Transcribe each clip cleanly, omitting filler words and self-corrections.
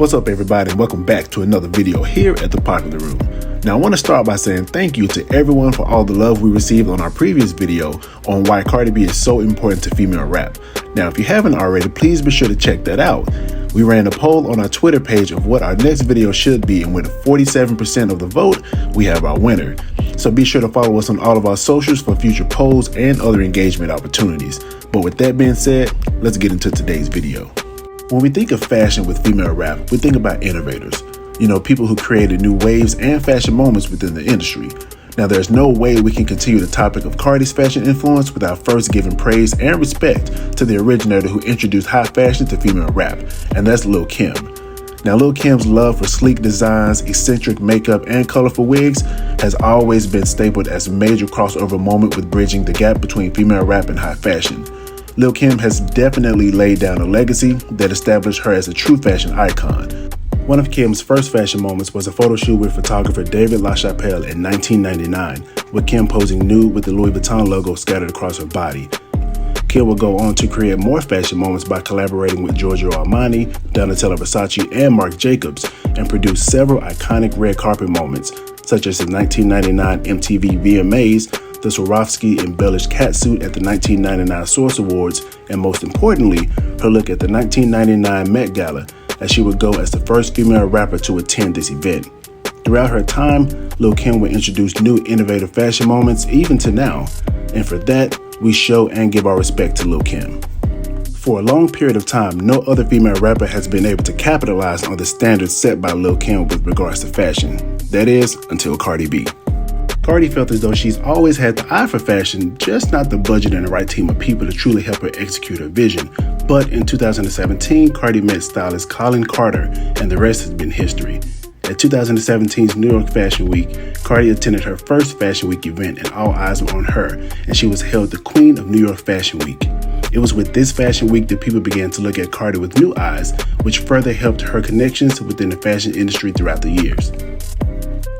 What's up, everybody, and welcome back to another video here at The Popular Room. Now, I want to start by saying thank you to everyone for all the love we received on our previous video on why Cardi B is so important to female rap. Now, if you haven't already, please be sure to check that out. We ran a poll on our Twitter page of what our next video should be, and with 47% of the vote, we have our winner. So be sure to follow us on all of our socials for future polls and other engagement opportunities. But with that being said, let's get into today's video. When we think of fashion with female rap, we think about innovators. You know, people who created new waves and fashion moments within the industry. Now, there's no way we can continue the topic of Cardi's fashion influence without first giving praise and respect to the originator who introduced high fashion to female rap, and that's Lil Kim. Now, Lil Kim's love for sleek designs, eccentric makeup, and colorful wigs has always been stapled as a major crossover moment with bridging the gap between female rap and high fashion. Lil Kim has definitely laid down a legacy that established her as a true fashion icon. One of Kim's first fashion moments was a photo shoot with photographer David LaChapelle in 1999, with Kim posing nude with the Louis Vuitton logo scattered across her body. Kim would go on to create more fashion moments by collaborating with Giorgio Armani, Donatella Versace, and Marc Jacobs, and produced several iconic red carpet moments, such as the 1999 MTV VMAs, the Swarovski-embellished catsuit at the 1999 Source Awards, and most importantly, her look at the 1999 Met Gala, as she would go as the first female rapper to attend this event. Throughout her time, Lil Kim would introduce new innovative fashion moments even to now, and for that, we show and give our respect to Lil Kim. For a long period of time, no other female rapper has been able to capitalize on the standards set by Lil Kim with regards to fashion. That is, until Cardi B. Cardi felt as though she's always had the eye for fashion, just not the budget and the right team of people to truly help her execute her vision. But in 2017, Cardi met stylist Colin Carter, and the rest has been history. At 2017's New York Fashion Week, Cardi attended her first Fashion Week event, and all eyes were on her, and she was hailed the Queen of New York Fashion Week. It was with this Fashion Week that people began to look at Cardi with new eyes, which further helped her connections within the fashion industry throughout the years.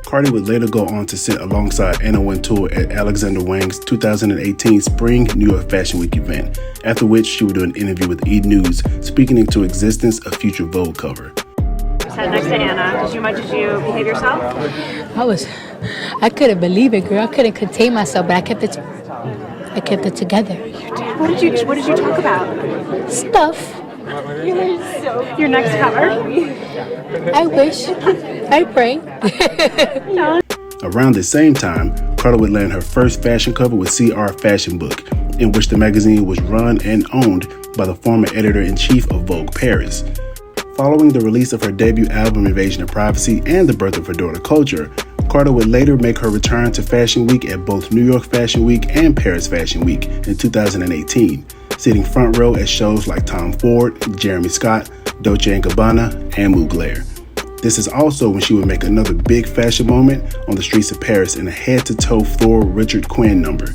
Cardi would later go on to sit alongside Anna Wintour at Alexander Wang's 2018 Spring New York Fashion Week event, after which she would do an interview with E! News, speaking into existence a future Vogue cover. Sat next to Anna. Did you behave yourself? I couldn't believe it, girl. I couldn't contain myself, but I kept it together. You did? What did you talk about? Stuff. Your next cover? I wish. I pray. Around the same time, Cardi would land her first fashion cover with CR Fashion Book, in which the magazine was run and owned by the former editor-in-chief of Vogue Paris. Following the release of her debut album Invasion of Privacy and the birth of her daughter Culture, Cardi would later make her return to Fashion Week at both New York Fashion Week and Paris Fashion Week in 2018, sitting front row at shows like Tom Ford, Jeremy Scott, Dolce & Gabbana, and Mugler. This is also when she would make another big fashion moment on the streets of Paris in a head-to-toe floral Richard Quinn number.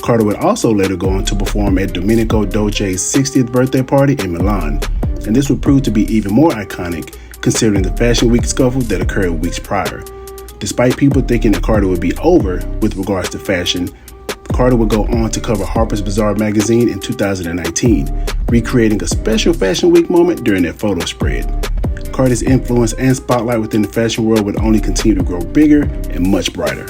Cardi would also later go on to perform at Domenico Dolce's 60th birthday party in Milan, and this would prove to be even more iconic considering the Fashion Week scuffle that occurred weeks prior. Despite people thinking that Cardi would be over with regards to fashion, Cardi would go on to cover Harper's Bazaar magazine in 2019, recreating a special Fashion Week moment during that photo spread. Cardi's influence and spotlight within the fashion world would only continue to grow bigger and much brighter.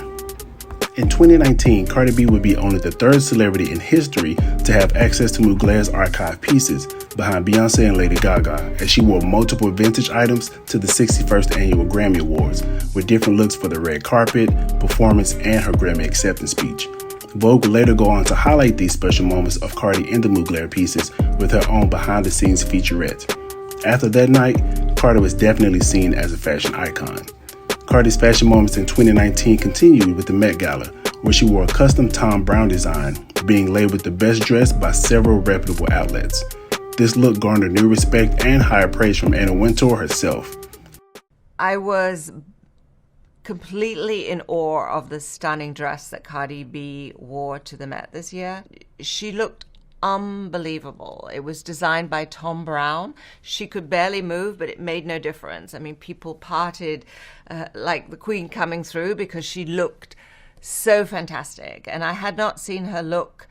In 2019, Cardi B would be only the third celebrity in history to have access to Mugler's archive pieces, behind Beyonce and Lady Gaga, as she wore multiple vintage items to the 61st Annual Grammy Awards, with different looks for the red carpet, performance, and her Grammy acceptance speech. Vogue would later go on to highlight these special moments of Cardi in the Mugler pieces with her own behind-the-scenes featurette. After that night, Cardi was definitely seen as a fashion icon. Cardi's fashion moments in 2019 continued with the Met Gala, where she wore a custom Tom Brown design, being labeled the best dress by several reputable outlets. This look garnered new respect and higher praise from Anna Wintour herself. I was completely in awe of the stunning dress that Cardi B wore to the Met this year. She looked unbelievable. It was designed by Tom Brown. She could barely move, but it made no difference. I mean, people parted like the Queen coming through because she looked so fantastic. And I had not seen her look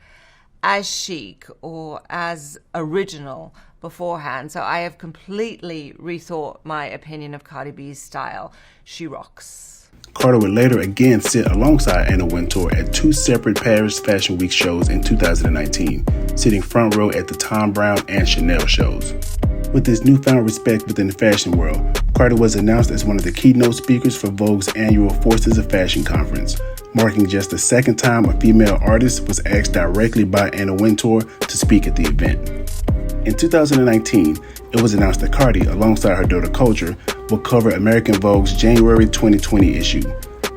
as chic or as original beforehand. So I have completely rethought my opinion of Cardi B's style. She rocks. Cardi would later again sit alongside Anna Wintour at 2 separate Paris Fashion Week shows in 2019, sitting front row at the Thom Browne and Chanel shows. With this newfound respect within the fashion world, Cardi was announced as one of the keynote speakers for Vogue's annual Forces of Fashion conference, marking just the second time a female artist was asked directly by Anna Wintour to speak at the event. In 2019, it was announced that Cardi, alongside her daughter Culture, will cover American Vogue's January 2020 issue.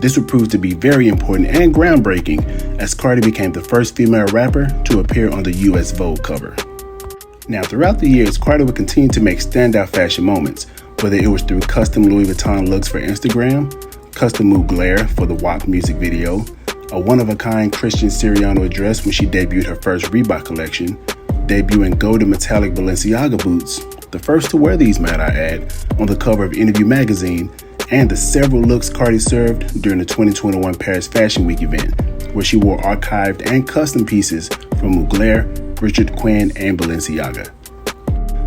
This would prove to be very important and groundbreaking, as Cardi became the first female rapper to appear on the US Vogue cover. Now, throughout the years, Cardi would continue to make standout fashion moments, whether it was through custom Louis Vuitton looks for Instagram, custom Mugler for the WAP music video, a one-of-a-kind Christian Siriano dress when she debuted her first Reebok collection, debuting golden metallic Balenciaga boots, the first to wear these, might I add, on the cover of Interview magazine, and the several looks Cardi served during the 2021 Paris Fashion Week event, where she wore archived and custom pieces from Mugler, Richard Quinn, and Balenciaga.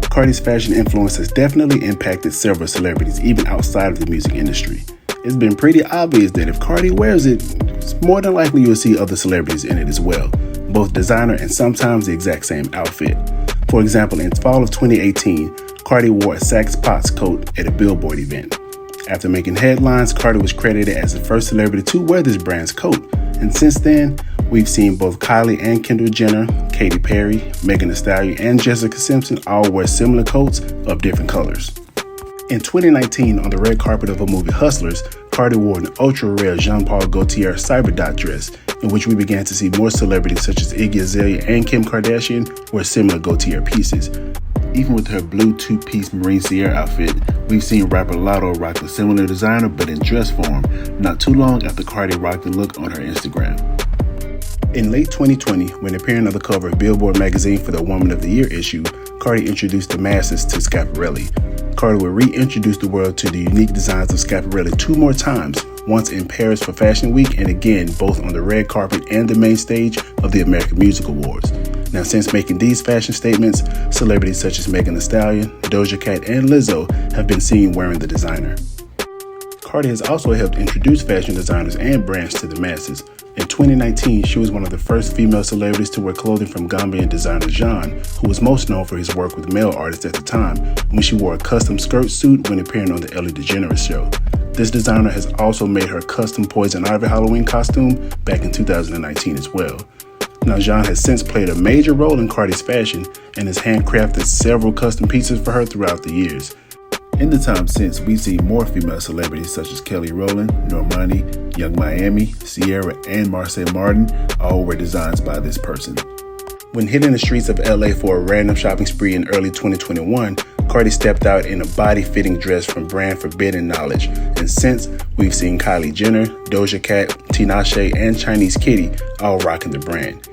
Cardi's fashion influence has definitely impacted several celebrities, even outside of the music industry. It's been pretty obvious that if Cardi wears it, it's more than likely you'll see other celebrities in it as well, both designer and sometimes the exact same outfit. For example, in fall of 2018, Cardi wore a Saks Potts coat at a Billboard event. After making headlines, Cardi was credited as the first celebrity to wear this brand's coat, and since then, we've seen both Kylie and Kendall Jenner, Katy Perry, Megan Thee Stallion, and Jessica Simpson all wear similar coats of different colors. In 2019, on the red carpet of a movie Hustlers, Cardi wore an ultra-rare Jean-Paul Gaultier Cyberdot dress, in which we began to see more celebrities such as Iggy Azalea and Kim Kardashian wear similar Gaultier pieces. Even with her blue 2-piece Marine Sierra outfit, we've seen rapper Lotto rock a similar designer but in dress form, not too long after Cardi rocked the look on her Instagram. In late 2020, when appearing on the cover of Billboard magazine for the Woman of the Year issue, Cardi introduced the masses to Schiaparelli. Cardi would reintroduce the world to the unique designs of Schiaparelli 2 more times, once in Paris for Fashion Week and again both on the red carpet and the main stage of the American Music Awards. Now, since making these fashion statements, celebrities such as Megan Thee Stallion, Doja Cat, and Lizzo have been seen wearing the designer. Cardi has also helped introduce fashion designers and brands to the masses. In 2019, she was one of the first female celebrities to wear clothing from Gambian designer Jean, who was most known for his work with male artists at the time, when she wore a custom skirt suit when appearing on the Ellen DeGeneres show. This designer has also made her custom Poison Ivy Halloween costume back in 2019 as well. Now, Jean has since played a major role in Cardi's fashion and has handcrafted several custom pieces for her throughout the years. In the time since, we've seen more female celebrities such as Kelly Rowland, Normani, Young Miami, Sierra, and Marseille Martin all wear designs by this person. When hitting the streets of LA for a random shopping spree in early 2021, Cardi stepped out in a body-fitting dress from brand Forbidden Knowledge, and since, we've seen Kylie Jenner, Doja Cat, Tinashe, and Chinese Kitty all rocking the brand.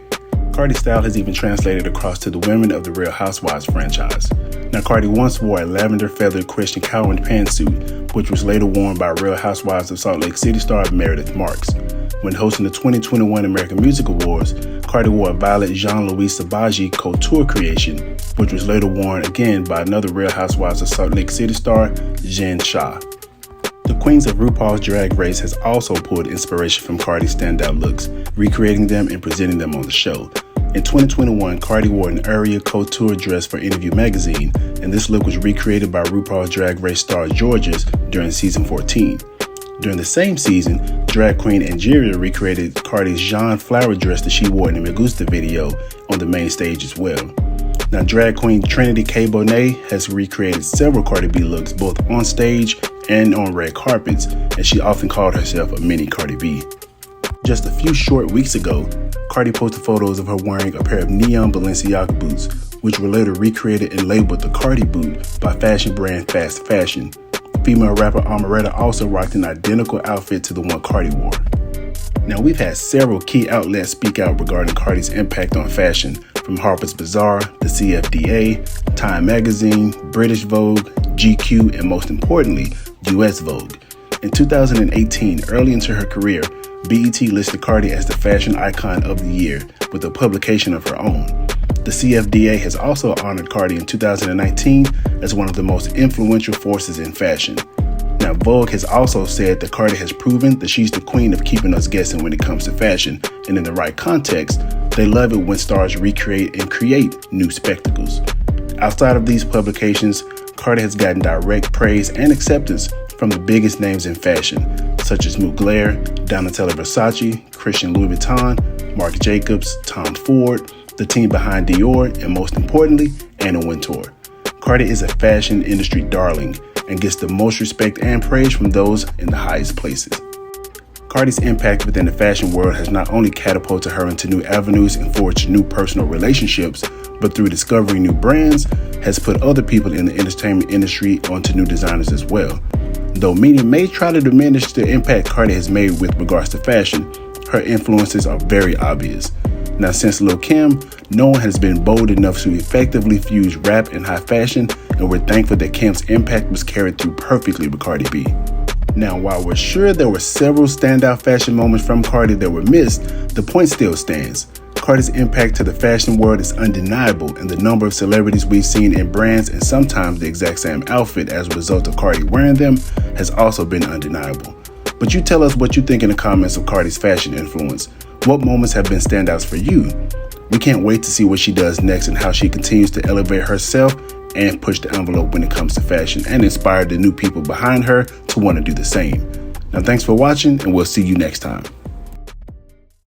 Cardi's style has even translated across to the women of the Real Housewives franchise. Now, Cardi once wore a lavender feathered Christian Cowan pantsuit, which was later worn by Real Housewives of Salt Lake City star Meredith Marks. When hosting the 2021 American Music Awards, Cardi wore a violet Jean-Louis Sabaji couture creation, which was later worn again by another Real Housewives of Salt Lake City star, Jen Shah. The Queens of RuPaul's Drag Race has also pulled inspiration from Cardi's standout looks, recreating them and presenting them on the show. In 2021, Cardi wore an Aria couture dress for Interview magazine, and this look was recreated by RuPaul's Drag Race star Georges during season 14. During the same season, drag queen Angeria recreated Cardi's Jean flower dress that she wore in the Me Gusta video on the main stage as well. Now, drag queen Trinity K. Bonet has recreated several Cardi B looks both on stage and on red carpets, and she often called herself a mini Cardi B. Just a few short weeks ago, Cardi posted photos of her wearing a pair of neon Balenciaga boots, which were later recreated and labeled the Cardi boot by fashion brand Fast Fashion. Female rapper Amaretta also rocked an identical outfit to the one Cardi wore. Now, we've had several key outlets speak out regarding Cardi's impact on fashion, from Harper's Bazaar, the CFDA, Time Magazine, British Vogue, GQ, and most importantly, US Vogue. In 2018, early into her career, BET listed Cardi as the fashion icon of the year, with a publication of her own. The CFDA has also honored Cardi in 2019 as one of the most influential forces in fashion. Now, Vogue has also said that Cardi has proven that she's the queen of keeping us guessing when it comes to fashion, and in the right context, they love it when stars recreate and create new spectacles. Outside of these publications, Cardi has gotten direct praise and acceptance from the biggest names in fashion, such as Mugler, Donatella Versace, Christian Louis Vuitton, Marc Jacobs, Tom Ford, the team behind Dior, and most importantly, Anna Wintour. Cardi is a fashion industry darling and gets the most respect and praise from those in the highest places. Cardi's impact within the fashion world has not only catapulted her into new avenues and forged new personal relationships, but through discovering new brands, has put other people in the entertainment industry onto new designers as well. Though many may try to diminish the impact Cardi has made with regards to fashion, her influences are very obvious. Now, since Lil Kim, no one has been bold enough to effectively fuse rap and high fashion, and we're thankful that Kim's impact was carried through perfectly with Cardi B. Now, while we're sure there were several standout fashion moments from Cardi that were missed, the point still stands. Cardi's impact to the fashion world is undeniable, and the number of celebrities we've seen in brands and sometimes the exact same outfit as a result of Cardi wearing them has also been undeniable. But you tell us what you think in the comments of Cardi's fashion influence. What moments have been standouts for you? We can't wait to see what she does next and how she continues to elevate herself and push the envelope when it comes to fashion and inspire the new people behind her to want to do the same. Now, thanks for watching, and we'll see you next time.